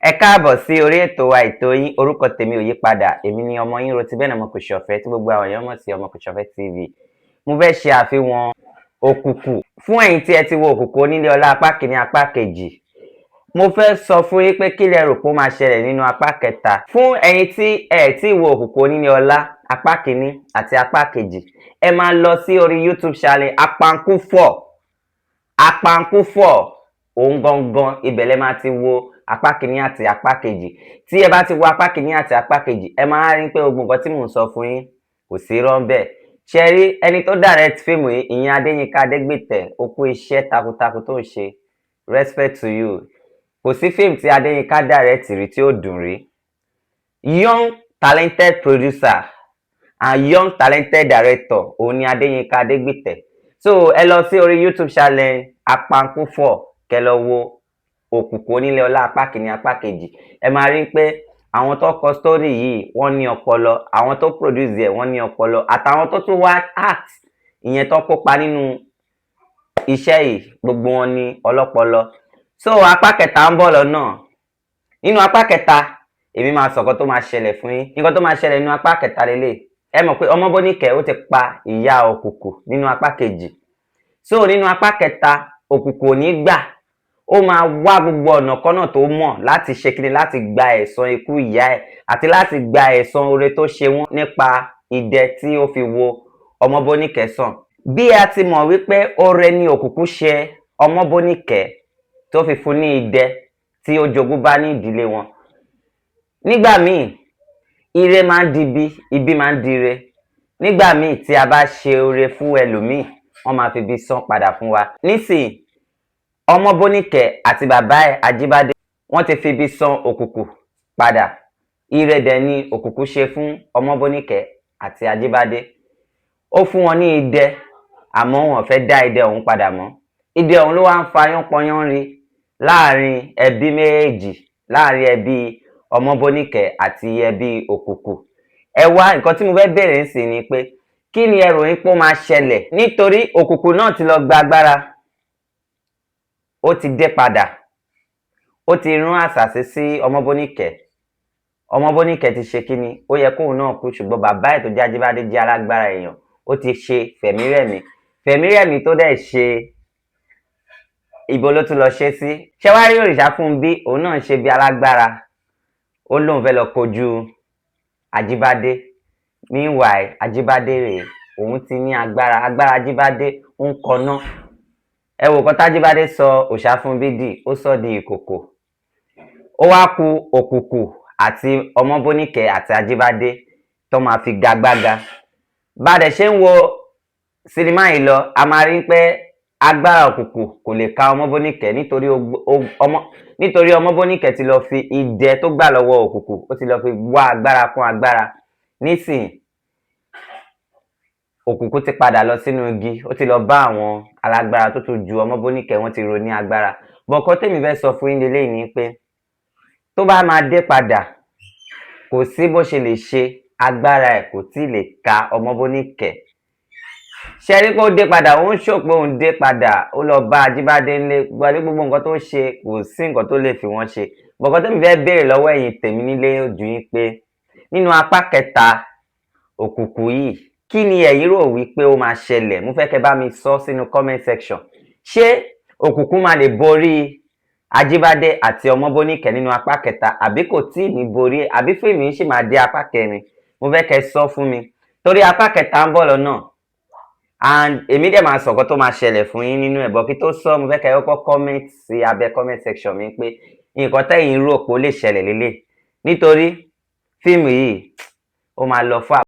Ẹ káàbọ̀ sí orí ètò wa ètò yín, orúkọ tèmi ò yí padà, èmi ni ọmọ yín Rotibene Ọmọkùnṣọ̀fẹ́ tí gbogbo àwọn èèyàn mọ̀ sí Ọmọkùnṣọ̀fẹ́ TV. Mo fẹ́ ṣe àfihàn òkùnkùn fún ẹ̀yin tí ẹ ti wo òkùnkùn onílé ọlá apá kìíní apá kejì. Mo fẹ́ sọ fún yín pé kí lẹ rò pé ó máa ṣẹlẹ̀ nínú apá kẹta. Fún ẹ̀yin tí ẹ ti wo òkùnkùn onílé ọlá apá kìíní àti apá kejì, ẹ máa lọ sí orí YouTube channel Apankúfọ̀ òun gangan ibẹ̀ lẹ máa ti wo apá kìíní àti apá kejì. Tí ẹ bá ti wo apá kìíní àti apá kejì, ẹ máa rí pé gbogbo nǹkan tí mò ń sọ fún yín kò sí irọ́ ńbẹ̀. Ṣé rí ẹni tó direct fíìmù yìí, ìyẹn Adéyínká Adégbìtẹ́, ó kú iṣẹ́ takuntakun tó ń ṣe. Respect to you. Kò sí fíìmù tí Adéyínká direct rí tí ó dùn rí. Young talented producer and young talented director òun ni Adéyínká Adégbìtẹ́. So ẹ lọ sí orí YouTube channel Apankúfọ̀ kẹ́ lọ wo òkùnkùn onílé ọlá apá kìíní apá kejì. Ẹ máa rí pé àwọn tó kọ story yìí wọ́n ní ọpọlọ, àwọn tó produce ẹ̀ wọ́n ní ọpọlọ, àtàwọn tó tún wá act ìyẹn tó kópa nínú iṣẹ́ yìí gbogbo wọn ní ọlọ́pọlọ. So apá kẹta ń bọ̀ lọ́nà. Nínú apá kẹta èmi máa sọ nǹkan tó máa ṣẹlẹ̀ fún yín. Nǹkan tó máa ṣẹlẹ̀ nínú apá kẹta lélẹ̀. Ẹ mọ̀ pé Ọmọbóníkẹ́ ó ti pa ìyá òkùnkùn nínú apá kejì. So nínú apá kẹta òkùnkùn ò ní gbà, ó máa wá gbogbo ọ̀nà kan náà tó mọ̀ láti ṣe kíni, láti gba ẹ̀san ikú ìyá ẹ̀ àti láti gba ẹ̀san oore tó ṣe wọ́n nípa idẹ tí ó fi wo Ọmọbóníkẹ́ sàn. Bí a ti mọ̀ wípé oore ni òkùnkùn ṣe Ọmọbóníkẹ́ tó fi fún ní idẹ tí ó jogún bá ní ìdílé wọn. Nígbà míì ire máa ń di ibi máa ń di ire. Nígbà míì tí a bá ṣe oore fún ẹlòmíì, wọ́n máa fi ibi san padà fún wa. Nísìnyí Ọmọbóníkẹ́ àti bàbá ẹ̀ Ajíbádé wọ́n ti fi ibi san òkùnkùn padà. Ire dẹ̀ ni òkùnkùn ṣe fún Ọmọbóníkẹ́ àti Ajíbádé. Ó fún wọn ní idẹ àmọ́ wọn fẹ́ dá idẹ ọ̀hún padà mọ́. Idẹ ọ̀hún ló wá ń fa yánpọnyánrí láàrin ẹbí méjèèjì, láàrin ẹbí Ọmọbóníkẹ́ àti ẹbí òkùnkùn. Ẹ wá nǹkan tí mo fẹ́ bèèrè ń sìn ni pé kí ni ẹ rò yín pé ó máa ṣẹlẹ̀ nítorí òkùnkùn náà ti lọ gba agbára. Ó ti dé padà, ó ti rán àṣàsí sí Ọmọbóníkẹ́. Ọmọbóníkẹ́ ti ṣe kíni, ó yẹ kóun náà kú ṣùgbọ́n bàbá ẹ̀ tó jẹ́ Ajíbádé jẹ́ alágbára èèyàn, ó ti ṣe fẹ̀mírẹ̀mí tó dẹ̀ ṣe ibo ló tún lọ ṣe sí. Ṣé wá rí Òrìṣàfúnbí, òun náà ṣe bí alágbára, ó lóun fẹ́ lọ kojú Ajíbádé. Meanwhile Ajíbádé rèé, òun ti ní agbára Ajíbádé ń kọná. Ẹ wò kan tájíbádé sọ Òrìṣàfúnbí dì, ó sọ di ìkòkò. Ó wá ku òkùnkùn àti Ọmọbóníkẹ́ àti Ajíbádé tó máa fi gagbága. Bá dẹ̀ ṣe ń wo sinimá yìí lọ, a máa rí pé agbára òkùnkùn kò lè ka Ọmọbóníkẹ́ nítorí Ọmọbóníkẹ́ ti lọ fi idẹ tó gbà lọ́wọ́ òkùnkùn, ó ti lọ fi wá agbára kún agbára. Nísìnyí òkùnkùn ti padà lọ sínú igi, ó ti lọ bá àwọn alágbára tó tún ju Ọmọbóníkẹ́, wọ́n ti rò ní agbára. Bọ̀kọ́ tèmi fẹ́ sọ fún yín lélẹ́yìí ni pé tó bá máa dé padà, kò sí bó ṣe lè ṣe, agbára ẹ̀ kò tí lè ka Ọmọbóníkẹ́. Ṣé rí pé ó dé padà, ó ń ṣò pé òun dé padà, ó lọ bá Ajíbádé nílé, gbogbo nǹkan tó ṣe kò sí nǹkan tó lè fi wọ́n ṣe. Bọ̀kọ́ tèmi fẹ́ béèrè lọ́wọ́ ẹ̀yin tèmi nílé ojú yín pé nínú apá kẹta òkùnkùn yìí, kí ni ẹ̀yin rò wípé ó máa ṣẹlẹ̀? Mo fẹ́ kẹ́ bá mi sọ sínú comment section. Ṣé òkùnkùn máa lè borí Ajíbádé àti Ọmọbóníkẹ́ nínú apá kẹta, àbí kò tí ní borí, àbí fíìmù yìí ṣì máa dé apá kẹrin? Mo fẹ́ kẹ́ sọ fún mi torí apá kẹta ń bọ̀ lọ́nà and èmi dẹ̀ máa sọ nǹkan tó máa ṣẹlẹ̀ fún yín nínú ẹ̀bọ̀ kí tó sọ. Mo fẹ́ kẹ́ kọ́kọ́ comment sí abẹ́ comment section mi pé nǹkan tẹ́yin rò pé ó lè ṣẹlẹ̀ lélẹ̀, nítorí fíìmù yìí ó máa lọ fún